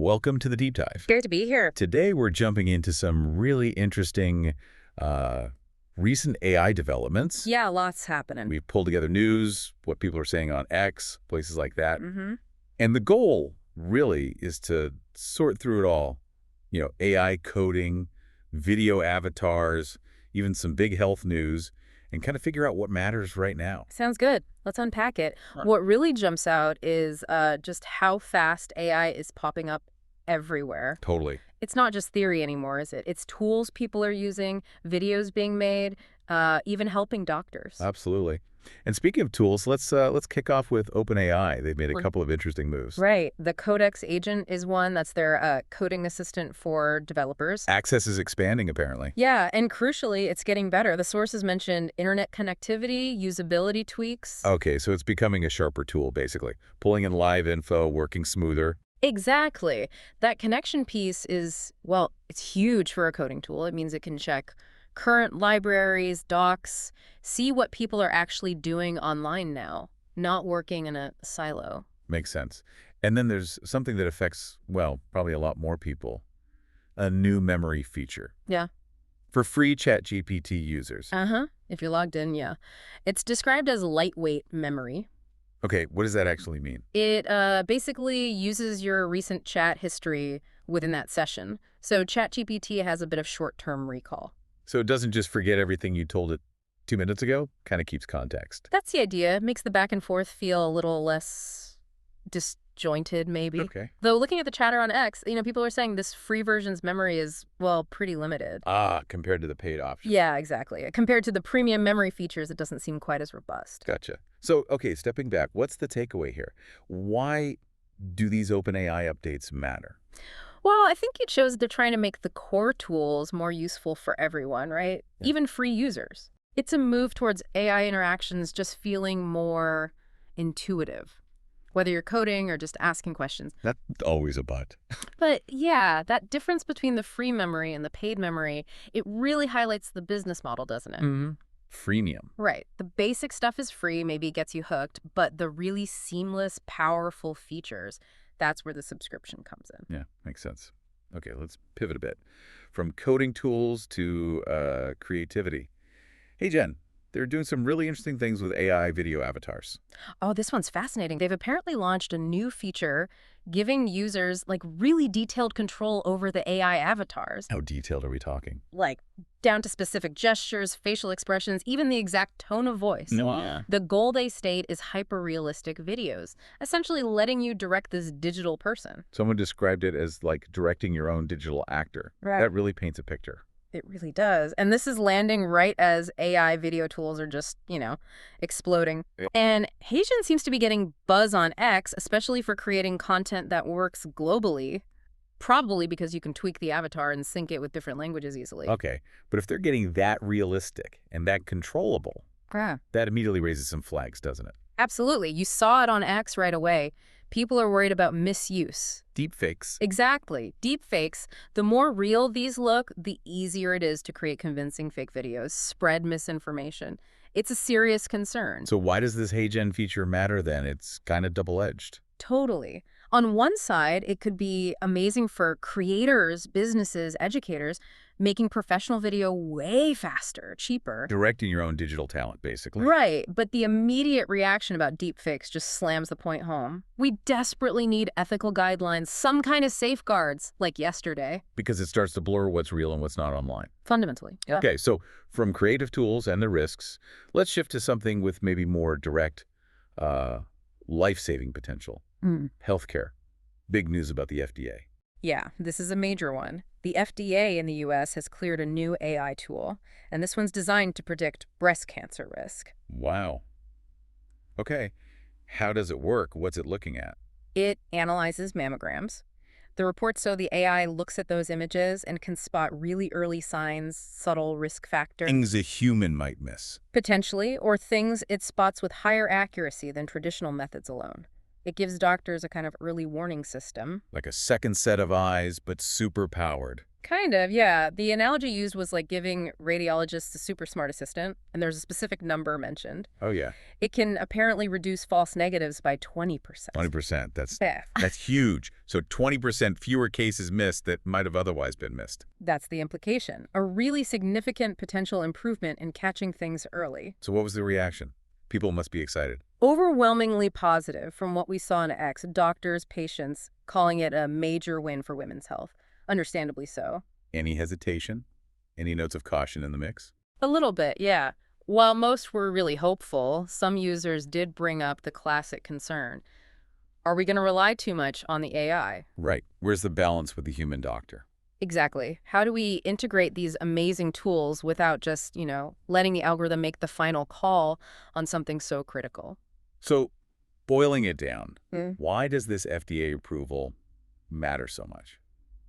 Welcome to the Deep Dive. Great to be here. Today we're jumping into some really interesting recent AI developments. Yeah, lots happening. We've pulled together news, what people are saying on X, places like that. Mm-hmm. And the goal really is to sort through it all. AI coding, video avatars, even some big health news, and kind of figure out what matters right now. Sounds good. Let's unpack it. Huh. What really jumps out is just how fast AI is popping up everywhere. Totally. It's not just theory anymore, is it? It's tools people are using, videos being made, even helping doctors. Absolutely. And speaking of tools, let's kick off with OpenAI. They've made a couple of interesting moves. Right. The Codex agent is one. That's their coding assistant for developers. Access is expanding, apparently. Yeah, and crucially, it's getting better. The sources mentioned internet connectivity, usability tweaks. Okay, so it's becoming a sharper tool, basically. Pulling in live info, working smoother. Exactly. That connection piece is, well, it's huge for a coding tool. It means it can check current libraries, docs, see what people are actually doing online now, not working in a silo. Makes sense. And then there's something that affects, well, probably a lot more people. A new memory feature. Yeah. For free ChatGPT users. If you're logged in, yeah. It's described as lightweight memory. Okay, what does that actually mean? It basically uses your recent chat history within that session. So ChatGPT has a bit of short-term recall. So it doesn't just forget everything you told it 2 minutes ago? Kind of keeps context. That's the idea. Makes the back and forth feel a little less disjointed, maybe. Okay. Though looking at the chatter on X, people are saying this free version's memory is, well, pretty limited. Compared to the paid option. Yeah, exactly. Compared to the premium memory features, it doesn't seem quite as robust. Gotcha. So, okay, stepping back, what's the takeaway here? Why do these OpenAI updates matter? Well, I think it shows they're trying to make the core tools more useful for everyone, right? Yeah. Even free users. It's a move towards AI interactions just feeling more intuitive, whether you're coding or just asking questions. That's always a but. But yeah, that difference between the free memory and the paid memory, it really highlights the business model, doesn't it? Mm-hmm. Freemium. Right. The basic stuff is free, maybe it gets you hooked, but the really seamless, powerful features, that's where the subscription comes in. Yeah, makes sense. Okay, let's pivot a bit. From coding tools to creativity. Hey, Jen, they're doing some really interesting things with AI video avatars. Oh, this one's fascinating. They've apparently launched a new feature giving users really detailed control over the AI avatars. How detailed are we talking? Like down to specific gestures, facial expressions, even the exact tone of voice. No. The goal, they state, is hyper-realistic videos, essentially letting you direct this digital person. Someone described it as like directing your own digital actor. Right. That really paints a picture. It really does. And this is landing right as AI video tools are just, exploding. Yeah. And HeyGen seems to be getting buzz on X, especially for creating content that works globally, probably because you can tweak the avatar and sync it with different languages easily. Okay, but if they're getting that realistic and that controllable, Yeah. that immediately raises some flags, doesn't it? Absolutely. You saw it on X right away. People are worried about misuse. Deepfakes. Exactly. Deepfakes. The more real these look, the easier it is to create convincing fake videos, spread misinformation. It's a serious concern. So why does this HeyGen feature matter then? It's kind of double-edged. Totally. On one side, it could be amazing for creators, businesses, educators, making professional video way faster, cheaper. Directing your own digital talent, basically. Right, but the immediate reaction about deepfakes just slams the point home. We desperately need ethical guidelines, some kind of safeguards, like yesterday. Because it starts to blur what's real and what's not online. Fundamentally. Yeah. Okay, so from creative tools and the risks, let's shift to something with maybe more direct life-saving potential. Healthcare. Big news about the FDA. Yeah, this is a major one. The FDA in the U.S. has cleared a new AI tool, and this one's designed to predict breast cancer risk. Wow. Okay. How does it work? What's it looking at? It analyzes mammograms. The reports show the AI looks at those images and can spot really early signs, subtle risk factors. Things a human might miss. Potentially, or things it spots with higher accuracy than traditional methods alone. It gives doctors a kind of early warning system. Like a second set of eyes, but super powered. Kind of, yeah. The analogy used was like giving radiologists a super smart assistant, and there's a specific number mentioned. Oh, yeah. It can apparently reduce false negatives by 20%. 20%. That's Yeah. that's huge. So 20% fewer cases missed that might have otherwise been missed. That's the implication. A really significant potential improvement in catching things early. So what was the reaction? People must be excited. Overwhelmingly positive from what we saw in X, doctors, patients calling it a major win for women's health. Understandably so. Any hesitation? Any notes of caution in the mix? A little bit, yeah. While most were really hopeful, some users did bring up the classic concern. Are we going to rely too much on the AI? Right. Where's the balance with the human doctor? Exactly. How do we integrate these amazing tools without just, letting the algorithm make the final call on something so critical? So, boiling it down, Mm. why does this FDA approval matter so much?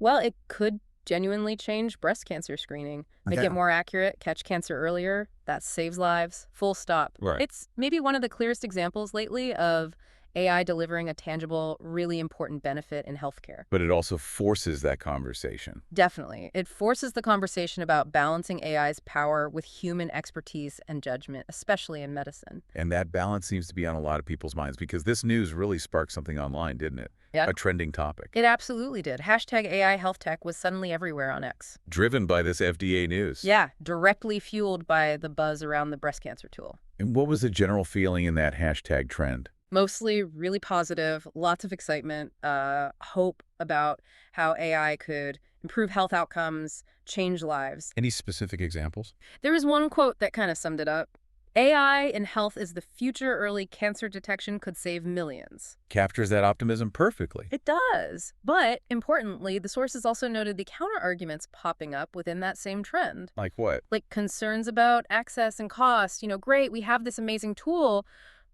Well, it could genuinely change breast cancer screening, make Yeah. it more accurate, catch cancer earlier. That saves lives, full stop. Right. It's maybe one of the clearest examples lately of AI delivering a tangible, really important benefit in healthcare. But it also forces that conversation. Definitely. It forces the conversation about balancing AI's power with human expertise and judgment, especially in medicine. And that balance seems to be on a lot of people's minds because this news really sparked something online, didn't it? Yeah. A trending topic. It absolutely did. Hashtag AI health tech was suddenly everywhere on X. Driven by this FDA news. Yeah, directly fueled by the buzz around the breast cancer tool. And what was the general feeling in that hashtag trend? Mostly really positive, lots of excitement, hope about how AI could improve health outcomes, change lives. Any specific examples? There was one quote that kind of summed it up. AI in health is the future. Early cancer detection could save millions. Captures that optimism perfectly. It does. But importantly, the sources also noted the counter-arguments popping up within that same trend. Like what? Like concerns about access and cost. Great, we have this amazing tool,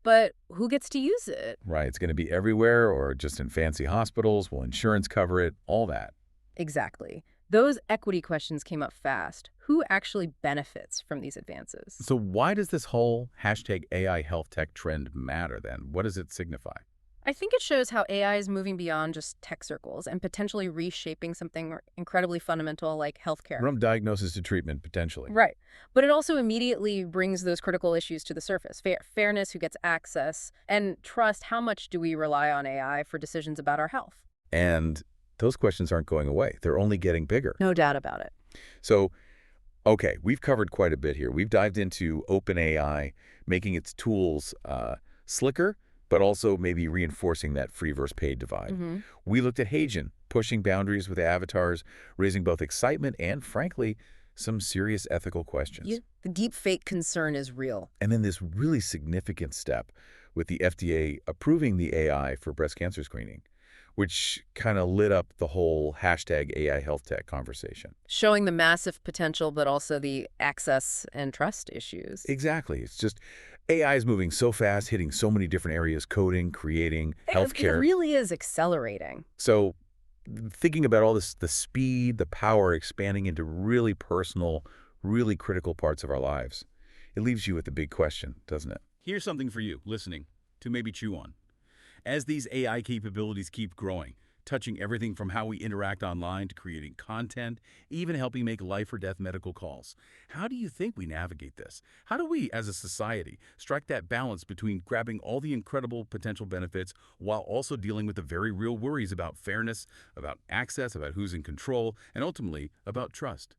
but who gets to use it? Right, it's going to be everywhere or just in fancy hospitals. Will insurance cover it? All that. Exactly. Those equity questions came up fast. Who actually benefits from these advances? So why does this whole hashtag AI health tech trend matter then? What does it signify? I think it shows how AI is moving beyond just tech circles and potentially reshaping something incredibly fundamental like healthcare. From diagnosis to treatment, potentially. Right. But it also immediately brings those critical issues to the surface. Fairness, who gets access, and trust. How much do we rely on AI for decisions about our health? And those questions aren't going away. They're only getting bigger. No doubt about it. So, okay, we've covered quite a bit here. We've dived into OpenAI, making its tools slicker, but also maybe reinforcing that free versus paid divide. We looked at HeyGen, pushing boundaries with avatars, raising both excitement and, frankly, some serious ethical questions. The deep fake concern is real. And then this really significant step with the FDA approving the AI for breast cancer screening, which kind of lit up the whole hashtag AI health tech conversation. Showing the massive potential, but also the access and trust issues. Exactly. It's just AI is moving so fast, hitting so many different areas, coding, creating, It healthcare. really is accelerating. So thinking about all this, the speed, the power expanding into really personal, really critical parts of our lives, it leaves you with the big question, doesn't it? Here's something for you, listening, to maybe chew on. As these AI capabilities keep growing, touching everything from how we interact online to creating content, even helping make life or death medical calls, how do you think we navigate this? How do we, as a society, strike that balance between grabbing all the incredible potential benefits while also dealing with the very real worries about fairness, about access, about who's in control, and ultimately about trust?